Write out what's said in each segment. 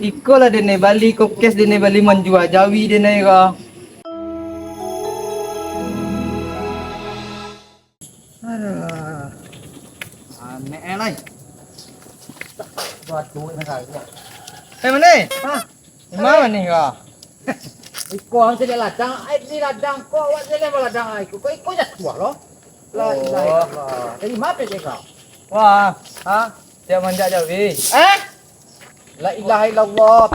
Iko lah dene Bali kokes dene Bali menjual Jawi dene ka. Aduh. Aneh lai. Buat duit nak kaya. Mana? Ha, Mana ni ka? iko ang sila ladang, ay di ladang ko, wala sila ladang ay ko. Iko ya tua lo. La ilaha illallah. Jadi mape ka. Wah, ha? Dia manjak Jawi. La ilaha illallah.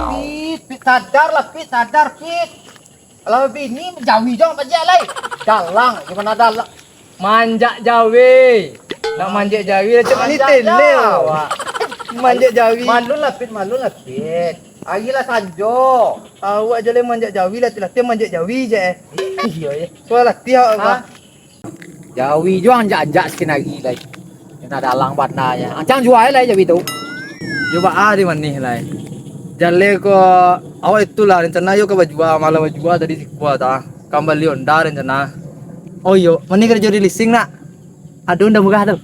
Pit sadar lah, pit sadar pit. Kalau bini menjauhi jong pajak lai. Dalang gimana dalang? Manjak Jawi. Nak manjak Jawi macam ni tele awak. Manjak Jawi. Malu lah pit. Agilah sanjo. Awak je le manjak Jawi lah latih manjak Jawi je. Iya ya. So latih awak. Ha? Jawi juang anjak sikit lagi lai. Kena dalang bandanya. Ancang jual lai jawi tu. Coba di mana lah. Jalle ko awak itulah rencana yo ke bajua malam bajua tadi sikwa ta. Kembali onda rencana. Oh yo, mana kerja di leasing nak? Aduh udah murah tu.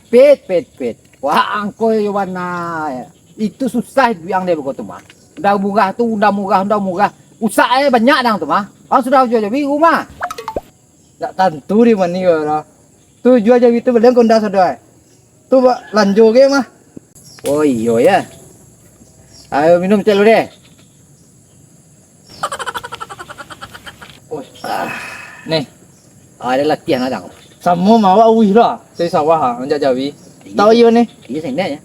Pit. Wah angko yo warna. Itu susah yang dia begitu mah. Udah murah. Usahanya banyak dang tu mah. Orang sudah jual jawi rumah. Tak tentu di mana yo lah. Tu jual Jawi tu belum konda sudah. Tu lanjut ke mah. Oh iya ya. Ayo minum teh lu deh. Oh, nih. Ada latihan ada. Sama mau awih lah. Saya sawah ha, manjak Jawi. Tahu yo ni. Iya sendiri ya.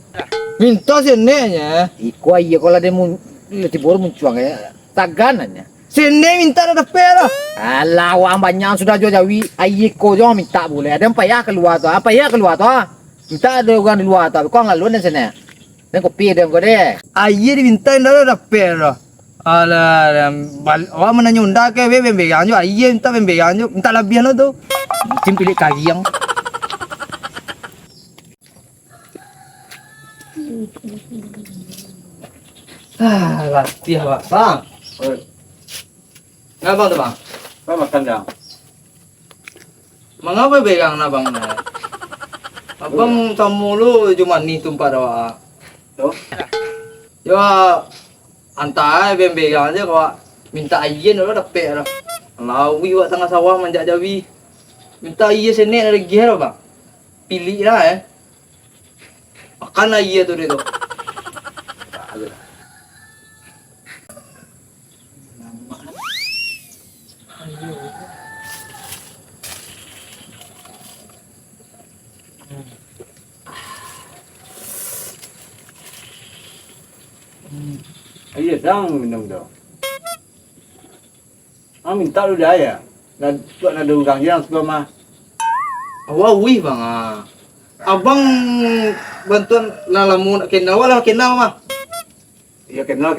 Minta sini nya. Iko iya kalau dia mau tibur muncuang ya. Taganannya. Sini minta dah dapat lah. Alah, orang banyak sudah jual jawi. Ayiko jangan minta boleh. Ada yang payah keluar tu. Apa ya keluar tu? Minta ada orang di luar tu. Kau nggak luar di sana. Dan kopi dia kau deh. Ayah diminta dah dapat lah. Alah, awak mana nyunda ke bembegang jo. Ayah minta bembegang jo. Minta lebih lah tu. Tim pilih kaki yang. Latih awak. Bang. Ngabang tu bang? Apa makan dah? Mengapa pegang na bang na? Abang tamu lu cuma ni tumpah awak. Tu? Yo antai pegang aja kau minta ayen lo dapat lah. Lawi wak tengah sawah manjak Jawi. Minta ayen senek lagi lah bang. Pilih lah Makan lah ayen tu dia tu. Iya, dah minum dah. Minta lu dah ya. Nak ada orang yang suka mah. Awak wih bang Abang bantuan lalamu nak kenal lah kenal mah. Iya kenal.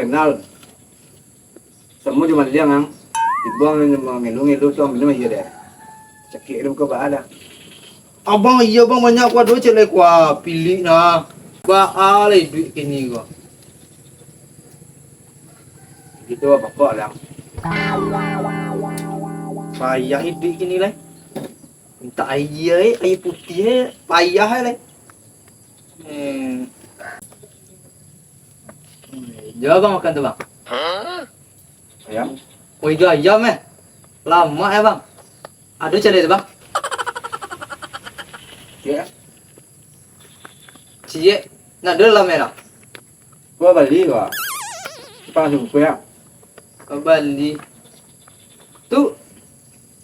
Semua cuma dia ngang. Dibuang ngilu tu minum aja deh. Cekik lu kau ada. Abang iya bang banyak kuah duit celek kuah pilih nah. Ba le duit kini gua. Gitu apa kok lah. Payah hidup kini lah. Minta air putih payah lah. Jawab bang makan tu bang. Ayam. Oh itu ayam lama bang. Aduh cari tu bang. Ya. Cie, nak dulu lama lah. Gua balik gua. Apa suku ya? Bali. Tu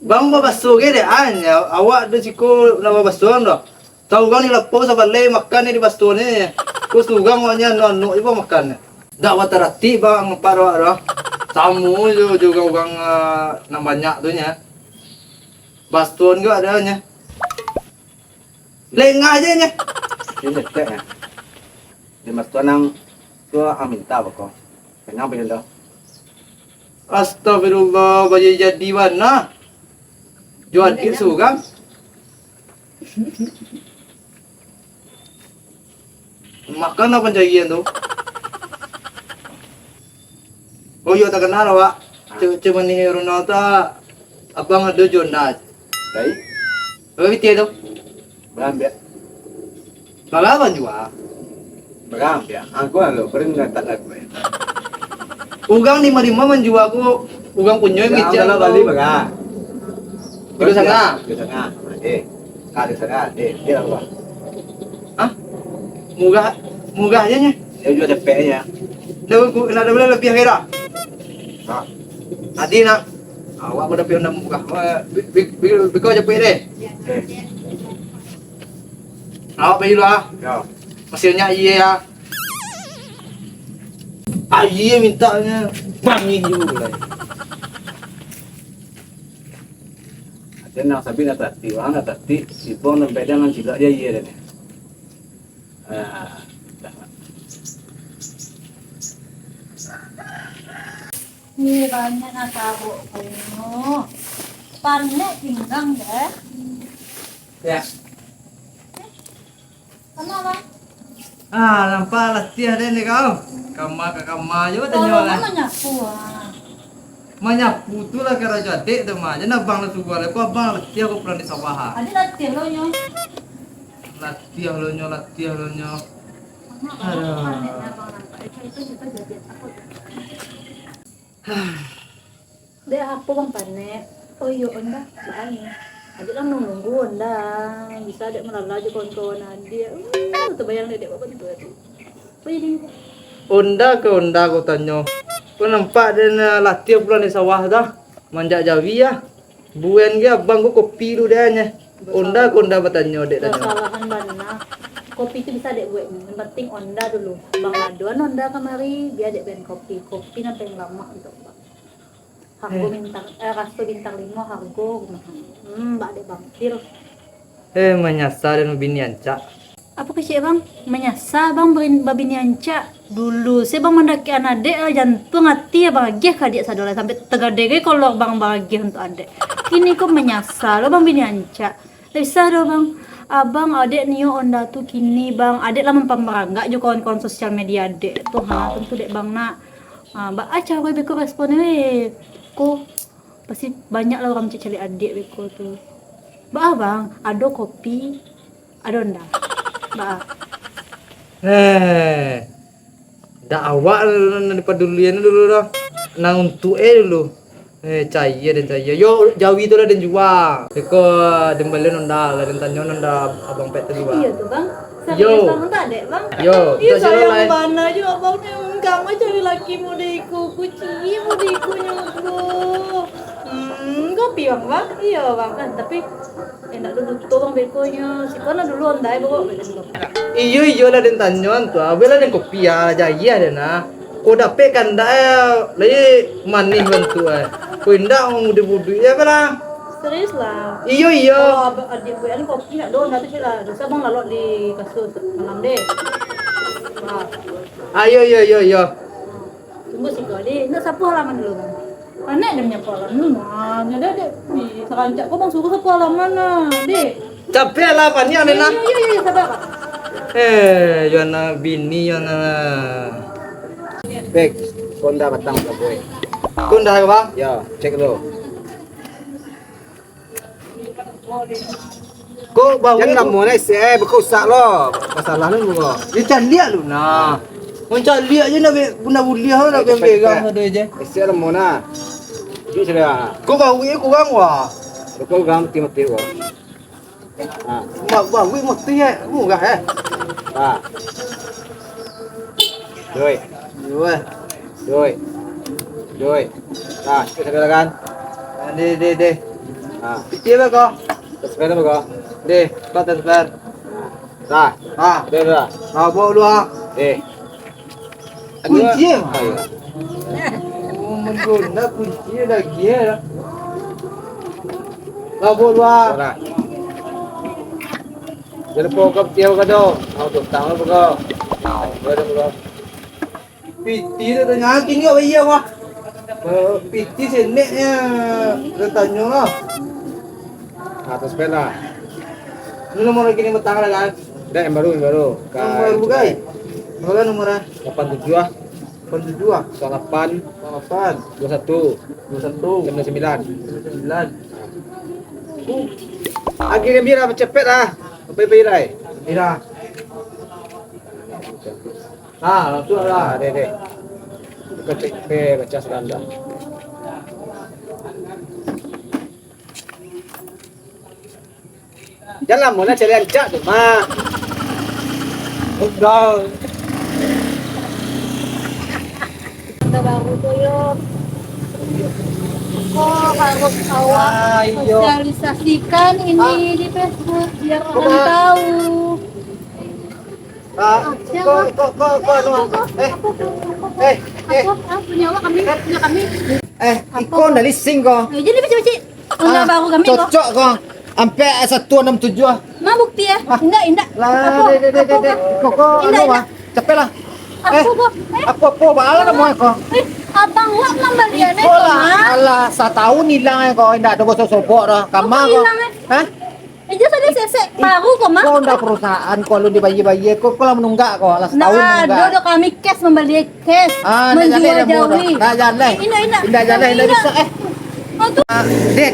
bang babaso ke deh anya awak tu ciko nama babasoan dah. Tahu kan ni lapo sa balai makan ni di basto ni. Kus tugang wanya nono ibu makan. Dak watarati bang paro dah. Tamu juga orang nak banyak tu nya. Baston juga ada nya. Lengah aja nya. Ini tek ya. Dia mas tuanang gua minta apa kok. Kenapa dia dah? Astagfirullah baju jadi mana? Jual isu kan? Makan apa jagian tu? Oh iya tak kenal awak. Cuma ni Ronaldo abang ada Jonas. Baik. Apa itu tu? Berambil. Bagaimana jual? Berang ya. Aku lo bering tak nak gue. Ugang 5 menjual aku ugang punyoy Ya, ngicil kalau Bali berang. Di sana. Di sana. Di sana. Dia apa? Hah? Mugah aja nya. Dia juga cepetnya. Ada boleh lebih kira. Ah, Adi nak. Awak udah pion dah mugah. Biko cepet deh. Awak pergi dulu ah. ya. Mesinnya iya ya. Ah iya mintanya. Bangin juga. Dia nak sabi nak tati, orang nak tati, si pon sampai dia ngan cila dia iya deh. Ah, dah. Ini banyak nak tahu kamu. Panek pinggang deh. Ya. Kenapa? Ah, nampak latihan deh nih kau. Kamar ke kamar juga tanya Kalau lah. mana nyapu ah. Menyapu tu lah kira jadi tu mah. Jangan abang lah suka lah. Kau abang latihan kau pernah di sawah. Ada latih lo nyo. Latihan lo nyo, latihan lo nyo. Aduh. Panek abang nampak. Itu kita jadi takut. Deh apa bang panek? Oh iya onda, soalnya. Adik lang nunggu onda. Bisa dek melalui kawan-kawan dia. Terbayang dek apa itu tadi. Apa jadi? Onda ke onda kau tanya. Kau nampak dia latihan pulang di sawah dah. Manjak jawi ya. Buen dia abang kau kopi lu dia nya. Onda ke onda bertanya dek tanya. Kesalahan mana? Kopi itu bisa dek buat. Yang penting onda dulu. Bang aduan onda kemari biar dek ben kopi. Kopi nanti yang lama gitu. Hargo bintang, rasto bintang 5 hargo. Mbak dek bang. Deal. Menyasar dan bini ancak. Apa kecil bang? Menyasa bang babi nianca dulu. Saya bang mendaki anak dek jantung hati ya bahagia kadik sadola sampai tegadege kalau bang bahagia untuk adek. Kini kok menyasa lo bang bini anca. Bisa do bang. Abang adek nio onda tuh kini bang adek lah mempemeranggak jo kawan-kawan sosial media adek tuh tentu dek bang nak. Mbak aja gue beko responnya ko pasti banyak lah orang cari adik beko tuh. Mbak bang ada kopi ada onda. Mbak. Dah awak dipedulian dulu dah. Nang untuk dulu. Cahaya dan cahaya. Yo jawi tu lah dan jual. Eko dembelen onda lah dan tanya onda abang pet tu Iya tuh bang. Yo. Sama tak dek bang? Yo, Iya tak jalan lain. sayang mana juga bang yang kamu cari laki mudiku kuci mudiku nyuku. Kopi bang? Iya bang kan tapi enak dulu tuh bang bekonya. Si kana dulu andai bawa belen Iyo lah dan tanya tu. Abela dan kopi ya jaya dan na. Kau dapat kan dah lagi manis bantu Kau indah orang muda-muda ya bela. serius lah. Iyo. Kalau adik gue ini kopi nak doang nanti sih lah. Dosa bang lalok di kasur malam deh. Nah, Ayo. tunggu sih kau deh. Nak sapu halaman dulu bang. Panek dia menyapu halaman dulu. Nah, ada dek. Serancak kau bang suruh sapu halaman lah. Dek. Capek lah pani yang na. Iya, sabar kak. Yana bini yana. Baik, konda batang ke boy. Kau dah bang? Ya, cek dulu. Kau bawa Jangan mau nih, berkusak lo. Masalah ni bunga. dia candiak lu nah. Macam lihat je nak guna buliah nak pegang ada je. Isi ada mana? Jadi sudah. Kau bawa kurang wah. Kau gam timati ko. Ah, Mak bawa mesti murah ah. Doi, Wah. doi. Ah, kita sudah kan? Deh. Ah, Pikir apa kau? sepeda ba ko? Deh, kau transfer. Dah, Ah, dah. bawa dulu ah. Kunci Ayo. Oh, mengguna kunci lagi ya. Bawa dulu ah. Ora. Jadi pokok tiaw ka do. Ako to tama ba ko? Pwede ba ko? Piti tu tanya kini apa iya wah. Piti seneknya tanya lah. Atas pela. Ini nomor kini betang lah kan? Dah yang baru. Nomor baru guys. Berapa nomornya? 87 ah. 82 8 8 21 21 9. 9. Akhirnya biar cepet ah. Sampai bayar. Ira. langsung lah, deh. Ketik B baca Seranda. Jangan mana cari ancak tu mah. Udah. Udah baru tuh yuk. Kok harus awak sosialisasikan ini di Facebook biar orang tahu. Punya awak kami, punya kami. Iko dari sing kok. Jadi baca-baca. Udah baru kami kok. Cocok kok. Sampai 167. Ma bukti ya? Indah. Lah, kok anu mah. Cepet lah. Aku kok. Apa bala na mo ko? Abang wak kembaliannya Iko kok, lah. Ma. Ala sa taon nilang ko inda do so sobo ra. Kama ko. hilang, Hah? Aja tadi sesek baru kok, Ma. Ko nda perusahaan ko lu dibayi-bayi ko lah menunggak ko. Alas Nah, tahun menunggak. do kami cash membeli cash. Menjual jauhi. Dah jalan. Indah jalan indah bisa Aduh. Dek.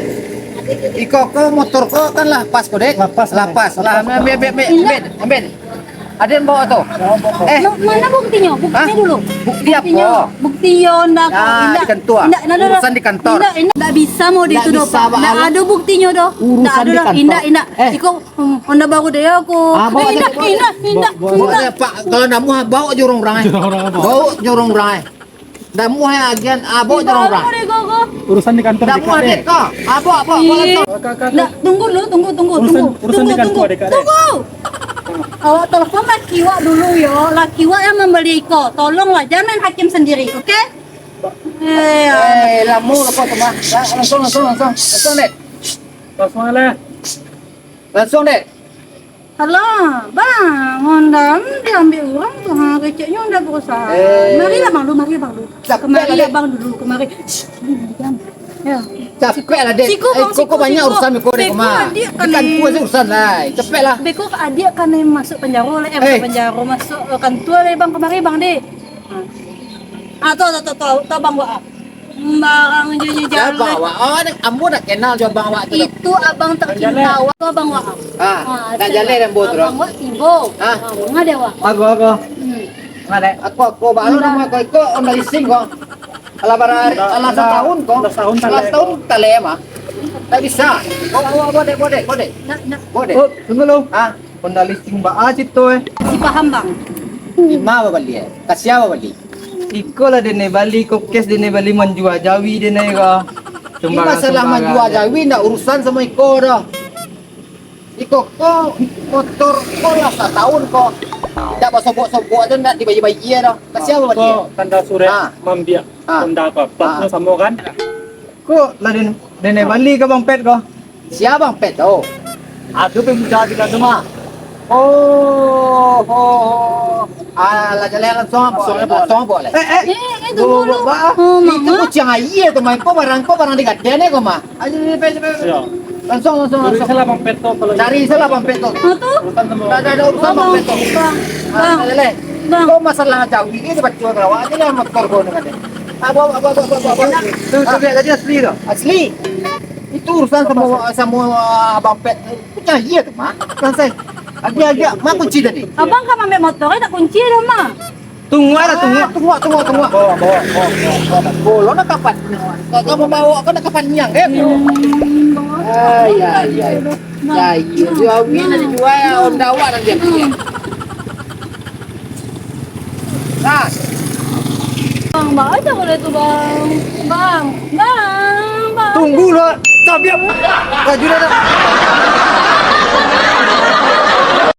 Iko ko motor ko kan lah pas ko dek. Lapas. Lah ambil. Ada yang bawa tuh. Mana buktinya? Buktinya dulu. Bukti Buktinya. apa? Bukti yonda kok. Ah, di kantor. Urusan di kantor. Indah bisa mau Nggak itu do. bisa, Pak. Nggak ada buktinya do. Urusan Nggak ada di dah. kantor. Indah. Iko Honda baru deh aku. Bawa aja, Indah. Bawa Pak, kalau nak muah bawa jorong orang. Bawa jorong orang. Dah muah agian bawa jorong orang. Urusan di kantor Dah muah dek kau. Bawa Nggak, tunggu dulu, tunggu. Urusan di kantor, Dek, Dek. Tunggu. Awak telepon laki wak dulu yo. Laki wak yang membeli Iko. Tolonglah, jangan main hakim sendiri, oke? lamu lepas tu mah. Langsung dek. Langsung aja. Langsung dek. Halo, bang, Honda diambil orang tuh, keceknya udah berusaha. Mari bang dulu. Capek Kemari lah, ya Dek. bang dulu, kemari. Diam. Ya. Capek lah dek. Siku, Bang, Kok siku, banyak siku. urusan kau dek Siku, mah. adik, Kan kan. tu aja urusan lah. Capek lah. Beko ke adik kan yang masuk penjara oleh masuk penjara masuk kantor oleh bang kemari bang deh. Tahu bang wak. Barang jual Siapa jalan. awak? Oh, ambo nak kenal jo bang awak tu. Itu abang tercinta wak, itu abang wak. Nak jalan dan bodoh. Abang wak tibo. Ah. Ngade wak. Aku. Ngade. Aku baru nama kau iko on dari sing kau. Ala setahun kau. Setahun tale mah. Tak bisa. Kau bodek. Nak. Bodek. Oh, tunggu lu. Ah, Honda listing ba aja tuh. Si paham bang. lima apa beli? Kasih apa beli? Iko lah dene bali kokes dene bali menjual jawi dene ka. Ini masalah menjual jawi ndak urusan sama iko dah. Iko ko motor ko lah setahun ko. Ndak sobok-sobok aja ndak dibayi-bayi dah. Kasih apa beli? Tanda surat Ah. membiak Ah. Honda apa? Platnya sama kan? Ko lah dene bali ka bang pet ko. Siapa bang pet tu? Aduh pemuda di rumah. Oh. Lah jalan langsung boleh. Tunggu lu. Ba. Oh, Itu mama. kucing air tu main ko barang di gadene ko mah. Aja Ya. langsung. Curi salah bang peto kalau Cari salah bang pet tu. Tuh. urusan sama. Tak ada urusan bang pet tu. Bang. Bang. Kau masalah jauh ini dapat jual rawa aja lah motor kau ni kan. Apa. Tu biar tadi asli tu. Asli. Itu urusan sama abang pet. Punya iya tu mah. Kan saya. Agak mah kunci tadi. Abang kan ambil motornya tak kunci dah mah. Tunggu lah tunggu. Tunggu. Bolo nak kapan? Kau mau bawa kau nak kapan nyang? Ya. Jual ini dijual Honda awak nanti. Nah, Bang aja boleh tuh bang. Bang. Tunggu lah. Tapi apa? Kaju dah.